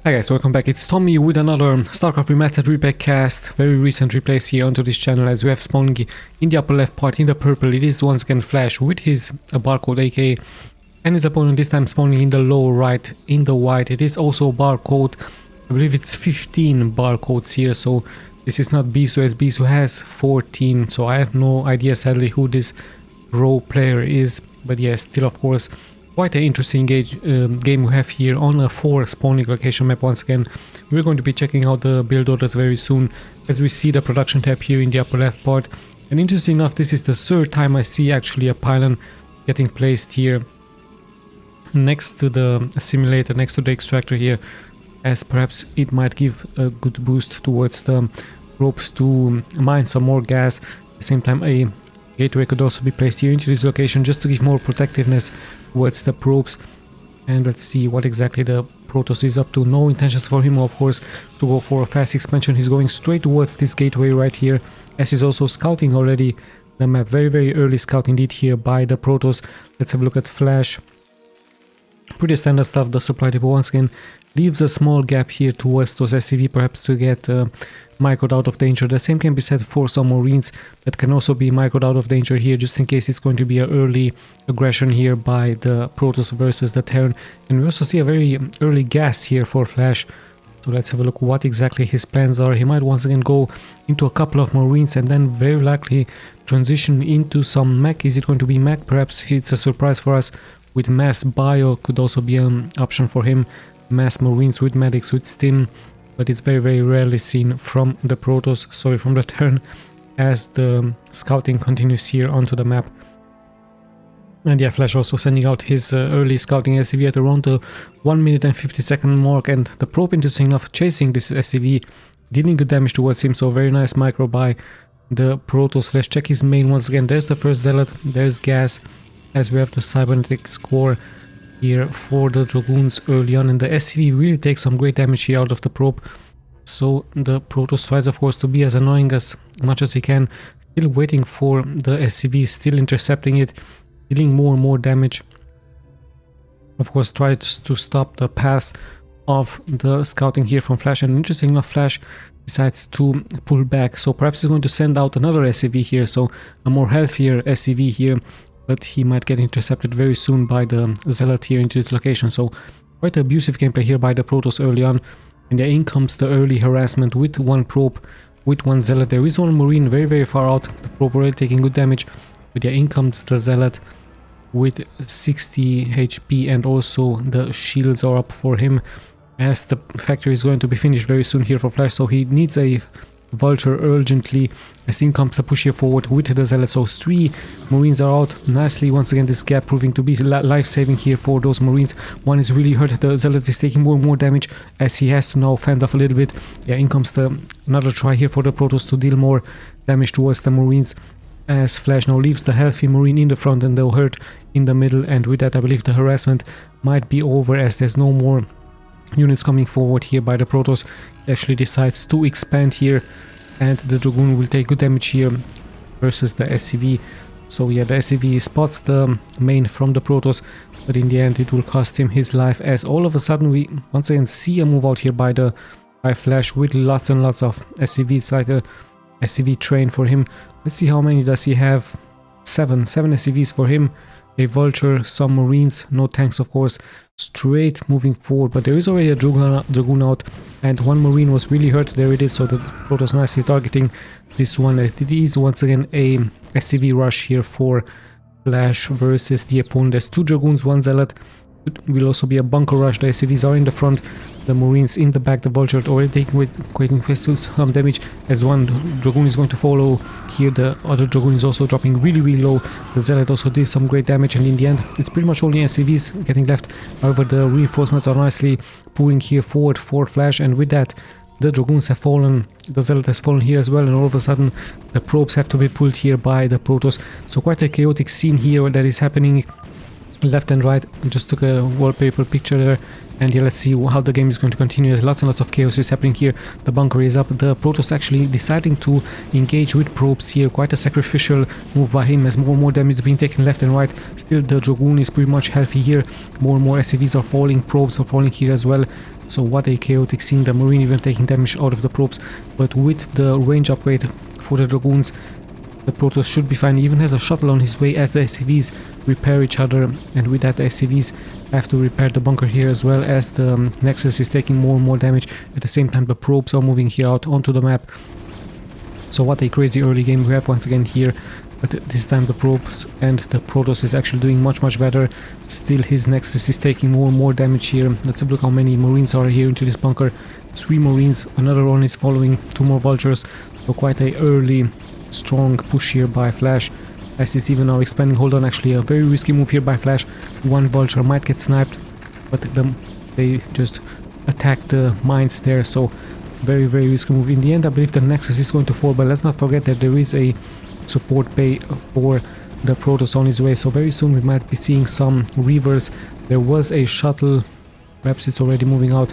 Hi guys, welcome back. It's Tommy with another Starcraft Remastered replay cast. Very recent replays here onto this channel, as we have spawning in the upper left part in the purple. It is once again Flash with his barcode AK, and his opponent this time spawning in the lower right in the white. It is also barcode, I believe it's 15 barcodes here, so this is not Bisu, as Bisu has 14, so I have no idea sadly who this row player is, but yes, still of course quite an interesting game we have here on a 4 spawning location map. Once again, we're going to be checking out the build orders very soon, as we see the production tab here in the upper left part. And interesting enough, this is the third time I see actually a pylon getting placed here next to the simulator, next to the extractor here, as perhaps it might give a good boost towards the ropes to mine some more gas. At the same time, a gateway could also be placed here into this location just to give more protectiveness towards the probes. And let's see what exactly the Protoss is up to. No intentions for him, of course, to go for a fast expansion. He's going straight towards this gateway right here, as he's also scouting already the map. Very early scout indeed here by the Protoss. Let's have a look at Flash. Pretty standard stuff. The supply depot once again leaves a small gap here towards those SCV, perhaps to get microed out of danger. The same can be said for some Marines that can also be microed out of danger here, just in case it's going to be an early aggression here by the Protoss versus the Terran. And we also see a very early gas here for Flash. So let's have a look what exactly his plans are. He might once again go into a couple of Marines and then very likely transition into some mech. Is it going to be mech? Perhaps it's a surprise for us with mass bio, could also be an option for him. Mass Marines with medics, with stim, but it's very rarely seen from the Protoss, sorry, from the Terran, as the scouting continues here onto the map. And yeah, Flash also sending out his early scouting SCV at around the 1 minute and 50 second mark, and the probe, interesting enough, chasing this SCV, dealing good damage towards him, so very nice micro by the Protoss. Let's check his main once again. There's the first Zealot, there's gas, as we have the cybernetics core here for the Dragoons early on, and the SCV really takes some great damage here out of the probe. So the Protoss tries of course to be as annoying as much as he can, still waiting for the SCV, still intercepting it, dealing more and more damage. Of course tries to stop the path of the scouting here from Flash, and interesting enough, Flash decides to pull back, so perhaps he's going to send out another SCV here, so a more healthier SCV here, but he might get intercepted very soon by the Zealot here into this location. So quite abusive gameplay here by the Protoss early on. And there in comes the early harassment with one probe, with one Zealot. There is one Marine very far out, the probe already taking good damage, but there in comes the Zealot with 60 HP, and also the shields are up for him, as the factory is going to be finished very soon here for Flash, so he needs a Vulture urgently, as in comes the push here forward with the Zealot. So 3 Marines are out nicely. Once again, this gap proving to be life-saving here for those Marines. One is really hurt. The Zealot is taking more and more damage, as he has to now fend off a little bit. Yeah, in comes another try here for the Protoss to deal more damage towards the Marines, as Flash now leaves the healthy Marine in the front and the hurt in the middle. And with that, I believe the harassment might be over, as there's no more units coming forward here by the Protoss. He actually decides to expand here, and the Dragoon will take good damage here versus the SCV. So yeah, the SCV spots the main from the Protoss, but in the end it will cost him his life, as all of a sudden we once again see a move out here by Flash with lots and lots of SCV. It's like a SCV train for him. Let's see how many does he have. 7 SCVs for him. A Vulture, some Marines, no tanks of course, straight moving forward, but there is already a Dragoon out, and one Marine was really hurt. There it is, so the Protoss nicely targeting this one. It is once again a SCV rush here for Flash versus the opponent. There's 2 Dragoons, 1 Zealot. It will also be a bunker rush. The SCVs are in the front, the Marines in the back. The Vulture already taking some damage, as one Dragoon is going to follow here. The other Dragoon is also dropping really low. The Zealot also did some great damage, and in the end it's pretty much only SCVs getting left. However, the reinforcements are nicely pulling here forward for Flash, and with that the Dragoons have fallen, the Zealot has fallen here as well, and all of a sudden the probes have to be pulled here by the Protoss. So quite a chaotic scene here that is happening left and right. I just took a wallpaper picture there, And yeah, let's see how the game is going to continue. There's lots and lots of chaos is happening here. The bunker is up. The Protoss actually deciding to engage with probes here. Quite a sacrificial move by him as more and more damage is being taken left and right. Still the Dragoon is pretty much healthy here. More and more SCVs are falling. Probes are falling here as well. So what a chaotic scene. The Marine even taking damage out of the probes. But with the range upgrade for the Dragoons, the Protoss should be fine. He even has a shuttle on his way as the SCVs repair each other, and with that the SCVs have to repair the bunker here as well, as the Nexus is taking more and more damage. At the same time the probes are moving here out onto the map. So what a crazy early game we have once again here, but this time the probes and the Protoss is actually doing much better. Still his Nexus is taking more and more damage here. Let's have a look how many Marines are here into this bunker. 3 Marines, another one is following, 2 more Vultures. So quite a early strong push here by Flash, as he's even now expanding. Hold on, actually a very risky move here by Flash. 1 Vulture might get sniped, but they just attack the mines there, so very risky move. In the end I believe the Nexus is going to fall, but let's not forget that there is a support bay for the Protoss on his way, so very soon we might be seeing some Reavers. There was a shuttle, perhaps it's already moving out,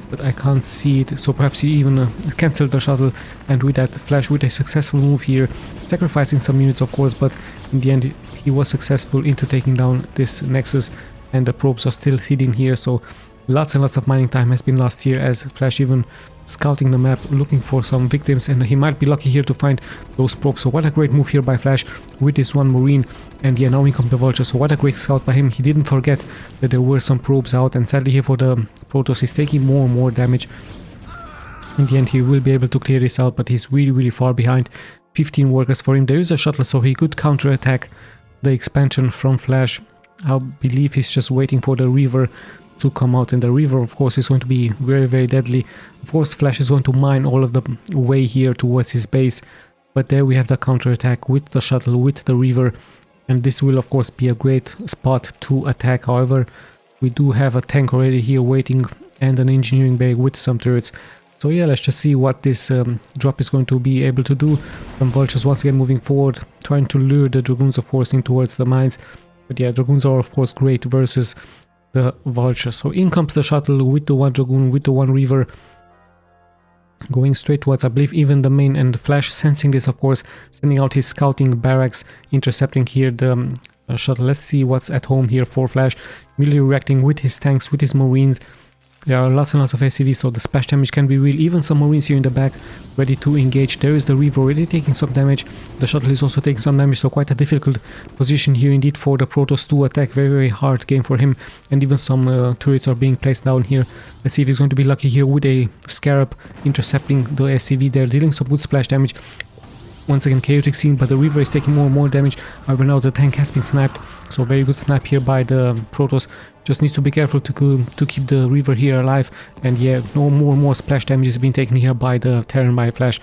but I can't see it, so perhaps he even cancelled the shuttle, and with that Flash with a successful move here, sacrificing some units of course, but in the end he was successful into taking down this Nexus, and the probes are still hidden here, so lots and lots of mining time has been lost here, as Flash even scouting the map looking for some victims, and he might be lucky here to find those probes. So what a great move here by Flash with this 1 Marine, and yeah, now in come the Vulture. So what a great scout by him. He didn't forget that there were some probes out, and sadly here for the Protoss he's taking more and more damage. In the end he will be able to clear this out, but he's really far behind. 15 workers for him. There is a shuttle, so he could counter-attack the expansion from Flash. I believe he's just waiting for the Reaver to come out, and the Reaver of course is going to be very deadly. Of course Flash is going to mine all of the way here towards his base, but there we have the counter-attack with the shuttle, with the Reaver, and this will of course be a great spot to attack. However, we do have a tank already here waiting and an engineering bay with some turrets. So yeah, let's just see what this drop is going to be able to do. Some Vultures once again moving forward, trying to lure the Dragoons of course in towards the mines, but yeah, Dragoons are of course great versus the Vulture. So in comes the shuttle with the 1 Dragoon, with the 1 Reaver, going straight towards, I believe, even the main, and Flash sensing this of course, sending out his scouting barracks, intercepting here the shuttle. Let's see what's at home here for Flash. Immediately reacting with his tanks, with his Marines. There are lots and lots of SCVs, so the splash damage can be real. Even some Marines here in the back ready to engage. There is the Reaver already taking some damage. The shuttle is also taking some damage, so quite a difficult position here indeed for the Protoss to attack. Very hard game for him, and even some turrets are being placed down here. Let's see if he's going to be lucky here with a Scarab intercepting the SCV there, dealing some good splash damage. Once again chaotic scene, but the Reaver is taking more and more damage. However, now the tank has been sniped, so very good snipe here by the Protoss. Just needs to be careful to keep the Reaver here alive, and yeah, no more splash damage is being taken here by the Terran by Flash.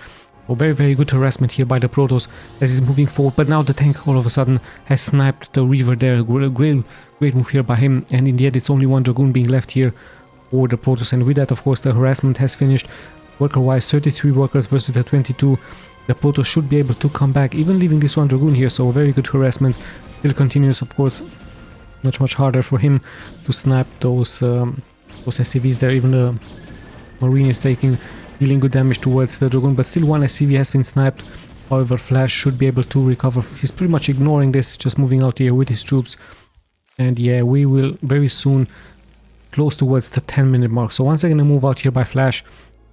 So very good harassment here by the Protoss as he's moving forward, but now the tank all of a sudden has sniped the Reaver there. Great move here by him, and in the end it's only 1 Dragoon being left here for the Protoss, and with that of course the harassment has finished. Worker wise 33 workers versus the 22. The Protoss should be able to come back, even leaving this 1 Dragoon here, so very good harassment. Still continues, of course, much harder for him to snipe those SCVs there. Even the Marine is dealing good damage towards the Dragoon, but still 1 SCV has been sniped. However, Flash should be able to recover. He's pretty much ignoring this, just moving out here with his troops. And yeah, we will very soon close towards the 10-minute mark. So once again, a move out here by Flash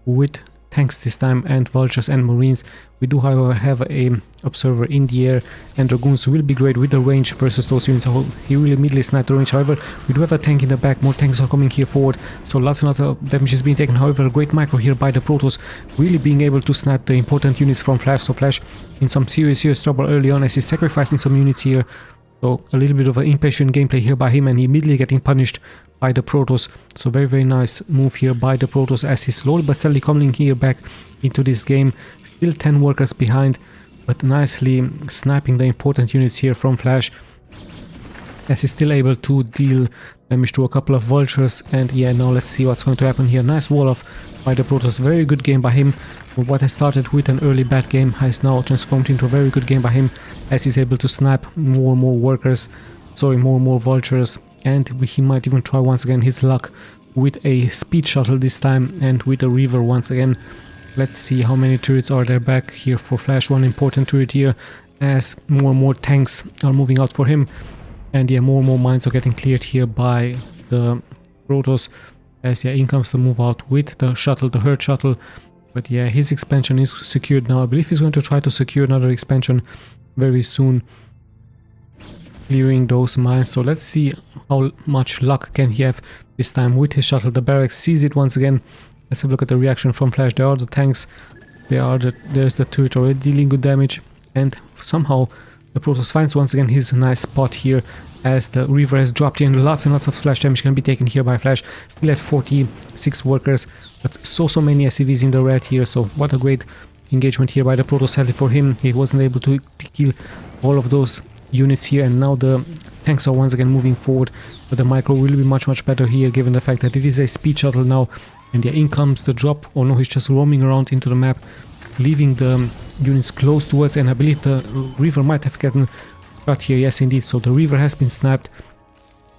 with tanks this time, and Vultures and Marines. We do however have a observer in the air, and Dragoons will be great with the range versus those units. He will immediately snipe the range. However, we do have a tank in the back, more tanks are coming here forward, so lots and lots of damage is being taken. However, a great micro here by the Protoss, really being able to snipe the important units from Flash. So Flash in some serious trouble early on as he's sacrificing some units here. So a little bit of an impatient gameplay here by him, and he immediately getting punished by the Protoss. So very nice move here by the Protoss as he's slowly but steadily coming here back into this game. Still 10 workers behind, but nicely sniping the important units here from Flash, as he's still able to deal damage to a couple of Vultures. And yeah, now let's see what's going to happen here. Nice wall off by the Protoss. Very good game by him. What has started with an early bad game has now transformed into a very good game by him, as he's able to snipe more and more workers, sorry, more and more Vultures, and he might even try once again his luck with a speed shuttle this time and with a Reaver once again. Let's see how many turrets are there back here for Flash. One important turret here as more and more tanks are moving out for him. And yeah, more and more mines are getting cleared here by the Protoss. As yeah, in comes the move out with the shuttle, the herd shuttle. But yeah, his expansion is secured now. I believe he's going to try to secure another expansion very soon, clearing those mines. So let's see how much luck can he have this time with his shuttle. The barracks sees it once again. Let's have a look at the reaction from Flash. There are the tanks. There's the turret already dealing good damage. And somehow the Protoss finds once again his nice spot here as the Reaver has dropped in. Lots and lots of splash damage can be taken here by Flash. Still at 46 workers, but so many SCVs in the red here. So what a great engagement here by the Protoss. Sadly for him, he wasn't able to kill all of those units here, and now the tanks are once again moving forward. But the micro will be much better here, given the fact that it is a speed shuttle now. And yeah, in comes the drop. Oh no, he's just roaming around into the map, leaving the units close towards, and I believe the Reaver might have gotten cut here. Yes indeed, so the Reaver has been sniped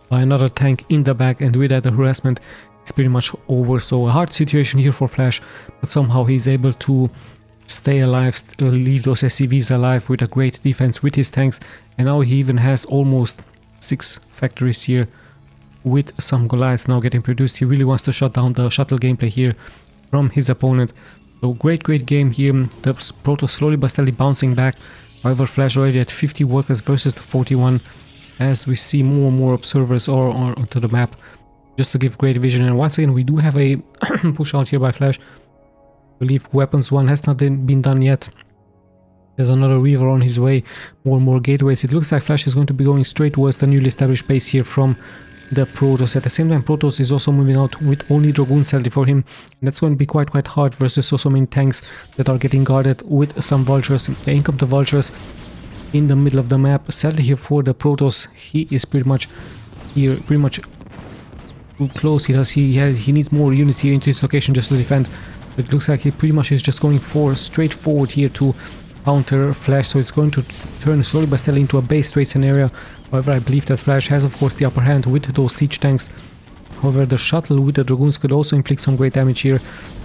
by another tank in the back, and with that the harassment is pretty much over. So a hard situation here for Flash, but somehow he's able to stay alive, leave those SCVs alive with a great defense with his tanks. And now he even has almost 6 factories here with some Goliaths now getting produced. He really wants to shut down the shuttle gameplay here from his opponent. So great game here. The Protoss slowly but steadily bouncing back. However, Flash already at 50 workers versus the 41, as we see more and more observers or onto the map, just to give great vision. And once again, we do have a push out here by Flash. I believe weapons 1 has not been done yet. There's another Reaver on his way. More and more gateways. It looks like Flash is going to be going straight towards the newly established base here from the Protoss. At the same time, Protoss is also moving out with only Dragoons sadly for him. And that's going to be quite hard versus so many tanks that are getting guarded with some vultures. In come the vultures in the middle of the map. Sadly here for the Protoss, he is pretty much here, too close. He needs more units here into his location just to defend. But it looks like he pretty much is just going straight forward here to counter Flash, so it's going to turn slowly but steadily into a base trade scenario. However, I believe that Flash has of course the upper hand with those siege tanks. However, the shuttle with the Dragoons could also inflict some great damage here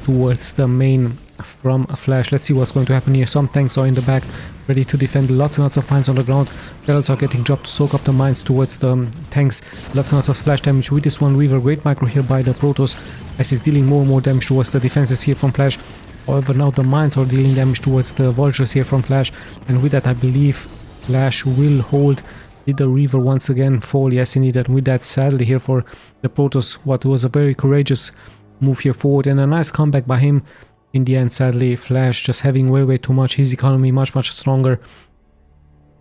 towards the main from Flash. Let's see what's going to happen here. Some tanks are in the back ready to defend. Lots and lots of mines on the ground. Shells are getting dropped to soak up the mines towards the tanks. Lots and lots of splash damage with this one Reaver. Great micro here by the Protoss as he's dealing more and more damage towards the defenses here from Flash. However, now the mines are dealing damage towards the vultures here from Flash, and with that I believe Flash will hold. Did the Reaver once again fall? Yes indeed. And with that, sadly here for the Protoss, what was a very courageous move here forward and a nice comeback by him. In the end, sadly, Flash just having way too much, his economy much stronger.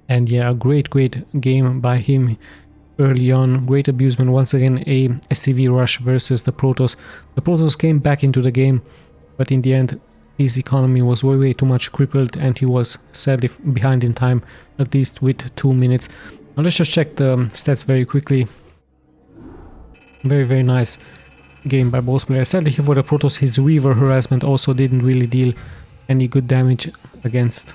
And yeah, a great game by him early on. Great abusement. Once again, a SCV rush versus the Protoss. The Protoss came back into the game, but in the end, his economy was way too much crippled, and he was sadly behind in time, at least with 2 minutes. Now let's just check the stats very quickly. Very nice game by both players. Sadly here for the Protoss, his Reaver harassment also didn't really deal any good damage against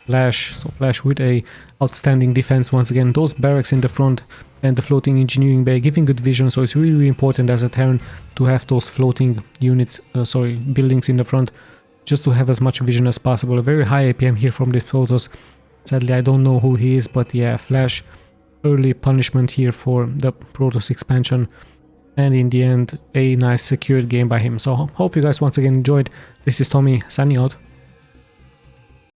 Flash. So Flash with a outstanding defense once again. Those barracks in the front and the floating engineering bay giving good vision, so it's really important as a Terran to have those floating units, buildings in the front, just to have as much vision as possible. A very high APM here from the Protoss. Sadly, I don't know who he is, but yeah, Flash, early punishment here for the Protoss expansion. And in the end, a nice secured game by him. So hope you guys once again enjoyed. This is Tommy signing out.